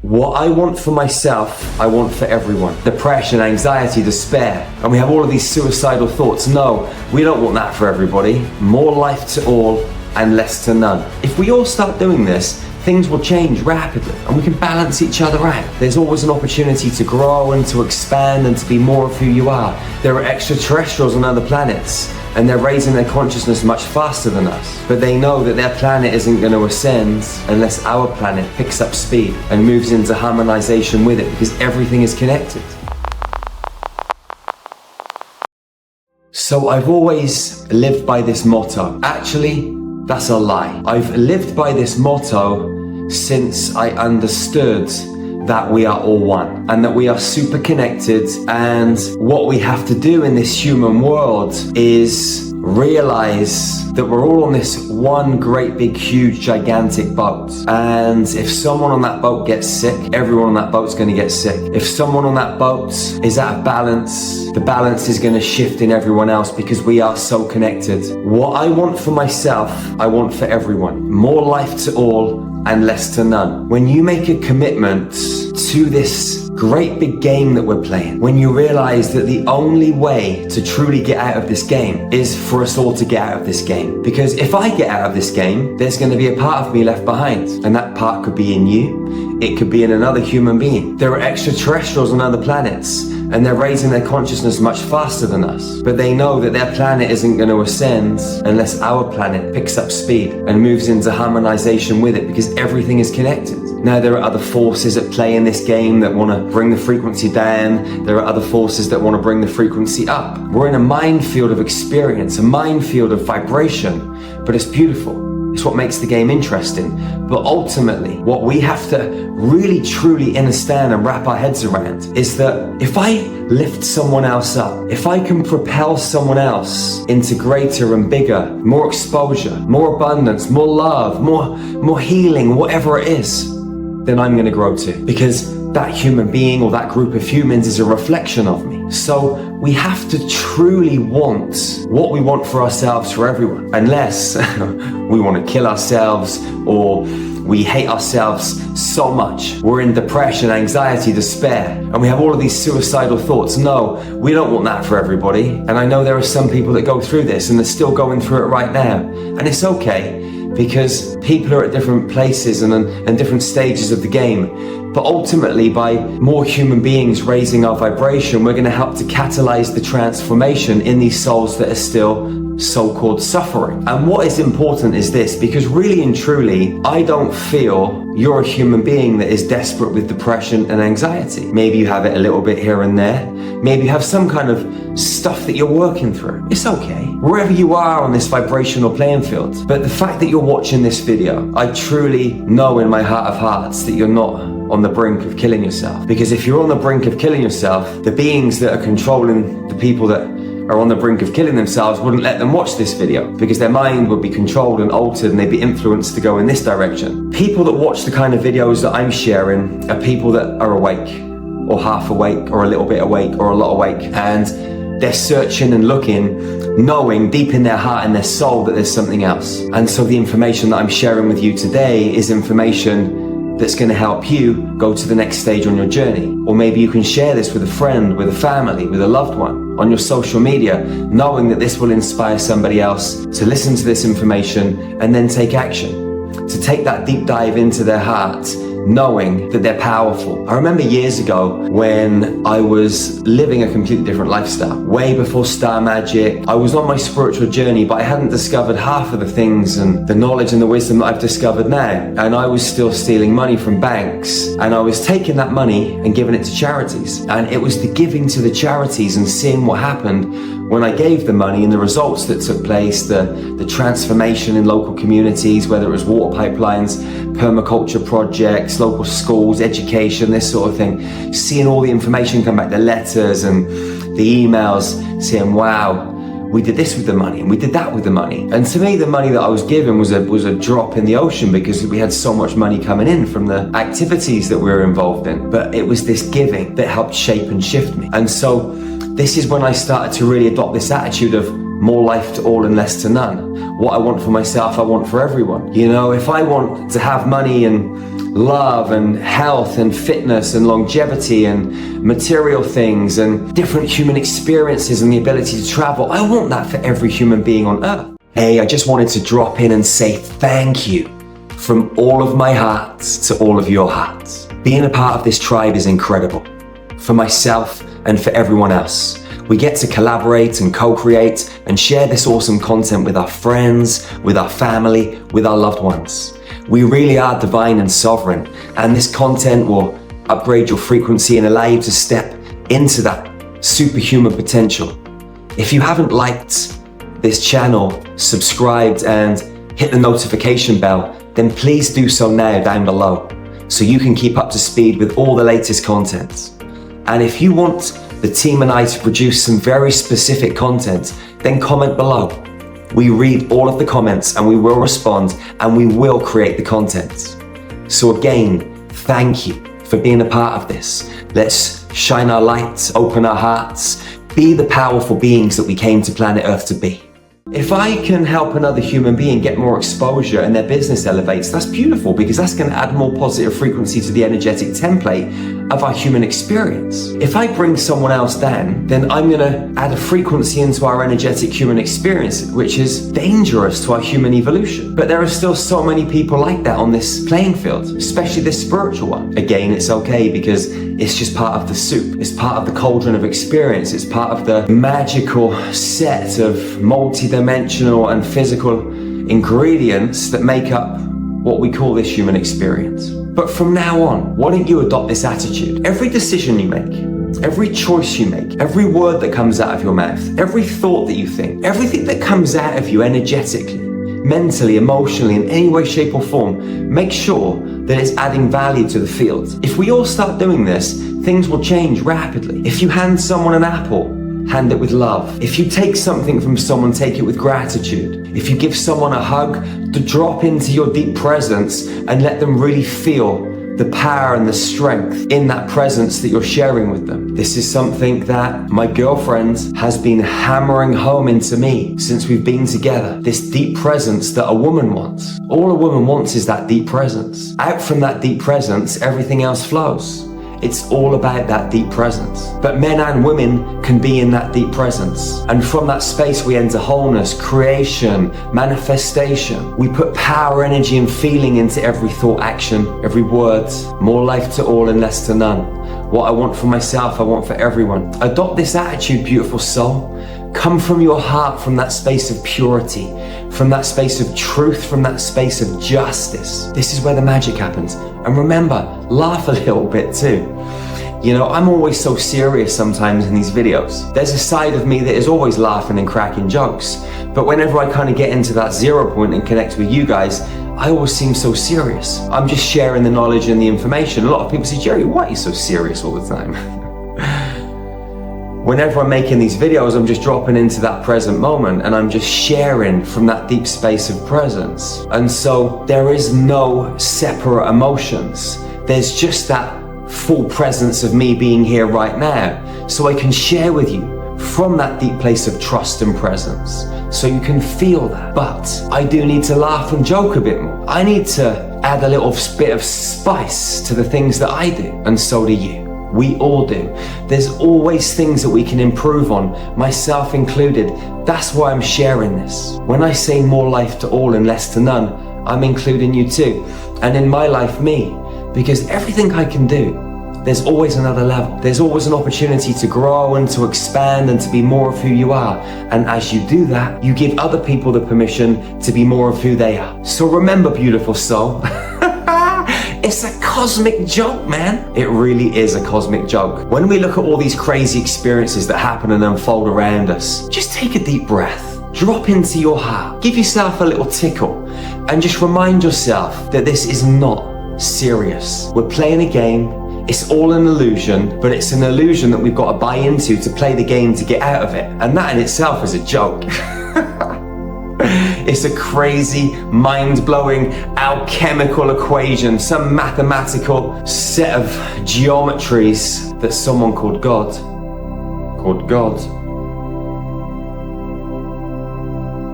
What I want for myself, I want for everyone. Depression, anxiety, despair, and we have all of these suicidal thoughts. No, we don't want that for everybody. More life to all and less to none. If we all start doing this, things will change rapidly and we can balance each other out. There's always an opportunity to grow and to expand and to be more of who you are. There are extraterrestrials on other planets and they're raising their consciousness much faster than us. But they know that their planet isn't going to ascend unless our planet picks up speed and moves into harmonization with it, because everything is connected. So I've always lived by this motto. Actually, that's a lie. I've lived by this motto since I understood that we are all one and that we are super connected, and what we have to do in this human world is realize that we're all on this one great big huge gigantic boat, and if someone on that boat gets sick, everyone on that boat's going to get sick. If someone on that boat is out of balance, the balance is going to shift in everyone else, because we are so connected. What I want for myself, I want for everyone. More life to all and less to none. When you make a commitment to this great big game that we're playing, when you realize that the only way to truly get out of this game is for us all to get out of this game. Because if I get out of this game, there's going to be a part of me left behind, and that part could be in you, it could be in another human being. There are extraterrestrials on other planets and they're raising their consciousness much faster than us, but they know that their planet isn't going to ascend unless our planet picks up speed and moves into harmonization with it, because everything is connected. Now, there are other forces at play in this game that want to bring the frequency down. There are other forces that want to bring the frequency up. We're in a minefield of experience, a minefield of vibration, but it's beautiful. It's what makes the game interesting. But ultimately, what we have to really truly understand and wrap our heads around is that if I lift someone else up, if I can propel someone else into greater and bigger, more exposure, more abundance, more love, more healing, whatever it is, then I'm going to grow too. Because that human being or that group of humans is a reflection of me. So we have to truly want what we want for ourselves, for everyone, unless we want to kill ourselves or we hate ourselves so much. We're in depression, anxiety, despair, and we have all of these suicidal thoughts. No, we don't want that for everybody. And I know there are some people that go through this and they're still going through it right now. And it's okay, because people are at different places and different stages of the game. But ultimately, by more human beings raising our vibration, we're going to help to catalyze the transformation in these souls that are still so-called suffering. And what is important is this, because really and truly, I don't feel you're a human being that is desperate with depression and anxiety. Maybe you have it a little bit here and there. Maybe you have some kind of stuff that you're working through. It's okay, wherever you are on this vibrational playing field. But the fact that you're watching this video, I truly know in my heart of hearts that you're not on the brink of killing yourself. Because if you're on the brink of killing yourself, the beings that are controlling the people that are on the brink of killing themselves wouldn't let them watch this video, because their mind would be controlled and altered and they'd be influenced to go in this direction. People that watch the kind of videos that I'm sharing are people that are awake, or half awake, or a little bit awake, or a lot awake, and they're searching and looking, knowing deep in their heart and their soul that there's something else. And so the information that I'm sharing with you today is information that's going to help you go to the next stage on your journey. Or maybe you can share this with a friend, with a family, with a loved one, on your social media, knowing that this will inspire somebody else to listen to this information and then take action, to take that deep dive into their heart, knowing that they're powerful. I remember years ago when I was living a completely different lifestyle, way before Star Magic. I was on my spiritual journey, but I hadn't discovered half of the things and the knowledge and the wisdom that I've discovered now. And I was still stealing money from banks, and I was taking that money and giving it to charities. And it was the giving to the charities and seeing what happened when I gave the money and the results that took place, the transformation in local communities, whether it was water pipelines, permaculture projects, local schools, education, this sort of thing, seeing all the information come back, the letters and the emails saying, wow, we did this with the money and we did that with the money. And to me, the money that I was given was a drop in the ocean, because we had so much money coming in from the activities that we were involved in. But it was this giving that helped shape and shift me. And so this is when I started to really adopt this attitude of more life to all and less to none. What I want for myself, I want for everyone. You know, if I want to have money and love and health and fitness and longevity and material things and different human experiences and the ability to travel. I want that for every human being on earth. Hey, I just wanted to drop in and say thank you from all of my hearts to all of your hearts. Being a part of this tribe is incredible. For myself and for everyone else. We get to collaborate and co-create and share this awesome content with our friends, with our family, with our loved ones. We really are divine and sovereign, and this content will upgrade your frequency and allow you to step into that superhuman potential. If you haven't liked this channel, subscribed, and hit the notification bell, then please do so now down below so you can keep up to speed with all the latest content. And if you want the team and I to produce some very specific content, then comment below. We read all of the comments and we will respond and we will create the content. So again, thank you for being a part of this. Let's shine our lights, open our hearts, be the powerful beings that we came to planet Earth to be. If I can help another human being get more exposure and their business elevates, that's beautiful, because that's going to add more positive frequency to the energetic template of our human experience. If I bring someone else down, then I'm going to add a frequency into our energetic human experience, which is dangerous to our human evolution. But there are still so many people like that on this playing field, especially this spiritual one. Again, it's okay, because it's just part of the soup. It's part of the cauldron of experience. It's part of the magical set of multi-dimensional and physical ingredients that make up what we call this human experience. But from now on, why don't you adopt this attitude? Every decision you make, every choice you make, every word that comes out of your mouth, every thought that you think, everything that comes out of you energetically, mentally, emotionally, in any way, shape or form, make sure that it's adding value to the field. If we all start doing this, things will change rapidly. If you hand someone an apple, hand it with love. If you take something from someone, take it with gratitude. If you give someone a hug, to drop into your deep presence and let them really feel the power and the strength in that presence that you're sharing with them. This is something that my girlfriend has been hammering home into me since we've been together. This deep presence that a woman wants. All a woman wants is that deep presence. Out from that deep presence, everything else flows. It's all about that deep presence. But men and women can be in that deep presence. And from that space, we enter wholeness, creation, manifestation. We put power, energy, and feeling into every thought, action, every word. More life to all and less to none. What I want for myself, I want for everyone. Adopt this attitude, beautiful soul. Come from your heart, from that space of purity, from that space of truth, from that space of justice. This is where the magic happens. And remember, laugh a little bit too. You know, I'm always so serious sometimes in these videos. There's a side of me that is always laughing and cracking jokes. But whenever I kind of get into that 0 point and connect with you guys, I always seem so serious. I'm just sharing the knowledge and the information. A lot of people say, Jerry, why are you so serious all the time? Whenever I'm making these videos, I'm just dropping into that present moment and I'm just sharing from that deep space of presence. And so there is no separate emotions. There's just that full presence of me being here right now. So I can share with you from that deep place of trust and presence. So you can feel that. But I do need to laugh and joke a bit more. I need to add a little bit of spice to the things that I do. And so do you. We all do. There's always things that we can improve on, myself included. That's why I'm sharing this. When I say more life to all and less to none, I'm including you too. And in my life, me. Because everything I can do, there's always another level. There's always an opportunity to grow and to expand and to be more of who you are. And as you do that, you give other people the permission to be more of who they are. So remember, beautiful soul, it's a cosmic joke, man. It really is a cosmic joke. When we look at all these crazy experiences that happen and unfold around us, just take a deep breath. Drop into your heart. Give yourself a little tickle. And just remind yourself that this is not serious. We're playing a game. It's all an illusion, but it's an illusion that we've got to buy into to play the game to get out of it. And that in itself is a joke. It's a crazy, mind-blowing, alchemical equation, some mathematical set of geometries that someone called God,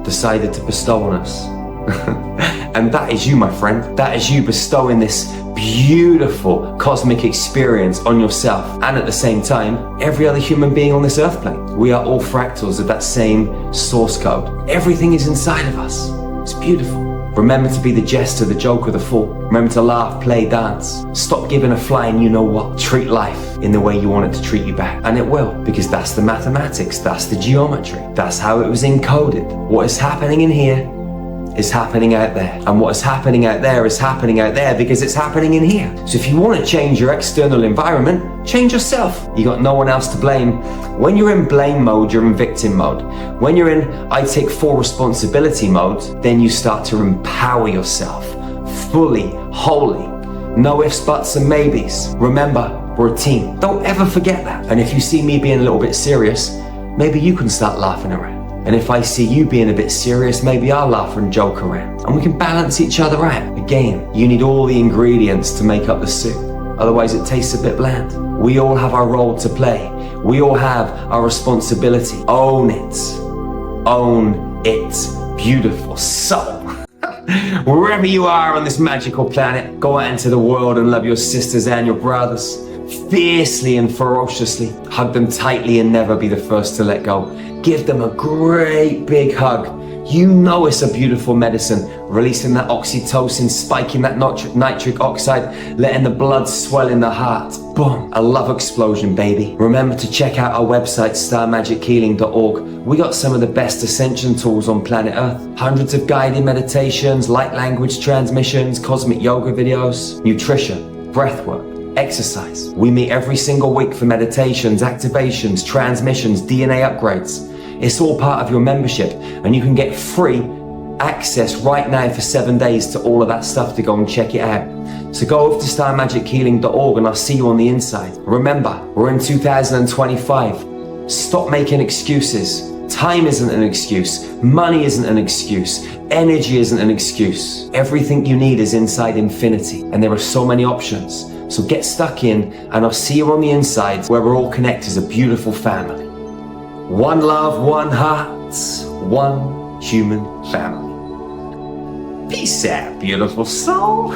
decided to bestow on us. And that is you, my friend. That is you bestowing this beautiful cosmic experience on yourself, and at the same time, every other human being on this earth plane. We are all fractals of that same source code. Everything is inside of us. It's beautiful. Remember to be the jester, the joker, the fool. Remember to laugh, play, dance. Stop giving a flying you know what. Treat life in the way you want it to treat you back. And it will, because that's the mathematics, that's the geometry. That's how it was encoded. What is happening in here is happening out there. And what is happening out there is happening out there because it's happening in here. So if you want to change your external environment, change yourself. You got no one else to blame. When you're in blame mode, you're in victim mode. When you're in I take full responsibility mode, then you start to empower yourself fully, wholly. No ifs, buts, and maybes. Remember, we're a team. Don't ever forget that. And if you see me being a little bit serious, maybe you can start laughing around. And if I see you being a bit serious, maybe I'll laugh and joke around. And we can balance each other out. Again, you need all the ingredients to make up the soup. Otherwise it tastes a bit bland. We all have our role to play. We all have our responsibility. Own it. Own it. Beautiful. So, wherever you are on this magical planet, go out into the world and love your sisters and your brothers. Fiercely and ferociously. Hug them tightly and never be the first to let go. Give them a great big hug. You know it's a beautiful medicine. Releasing that oxytocin, spiking that nitric oxide, letting the blood swell in the heart. Boom. A love explosion, baby. Remember to check out our website, starmagichealing.org. We got some of the best Ascension tools on planet Earth. Hundreds of guided meditations, light language transmissions, cosmic yoga videos, nutrition, breathwork, exercise. We meet every single week for meditations, activations, transmissions, DNA upgrades. It's all part of your membership, and you can get free access right now for 7 days to all of that stuff to go and check it out. So go over to starmagichealing.org and I'll see you on the inside. Remember, we're in 2025. Stop making excuses. Time isn't an excuse. Money isn't an excuse. Energy isn't an excuse. Everything you need is inside infinity, and there are so many options. So get stuck in, and I'll see you on the inside where we're all connected as a beautiful family. One love, one heart, one human family. Peace out, beautiful soul.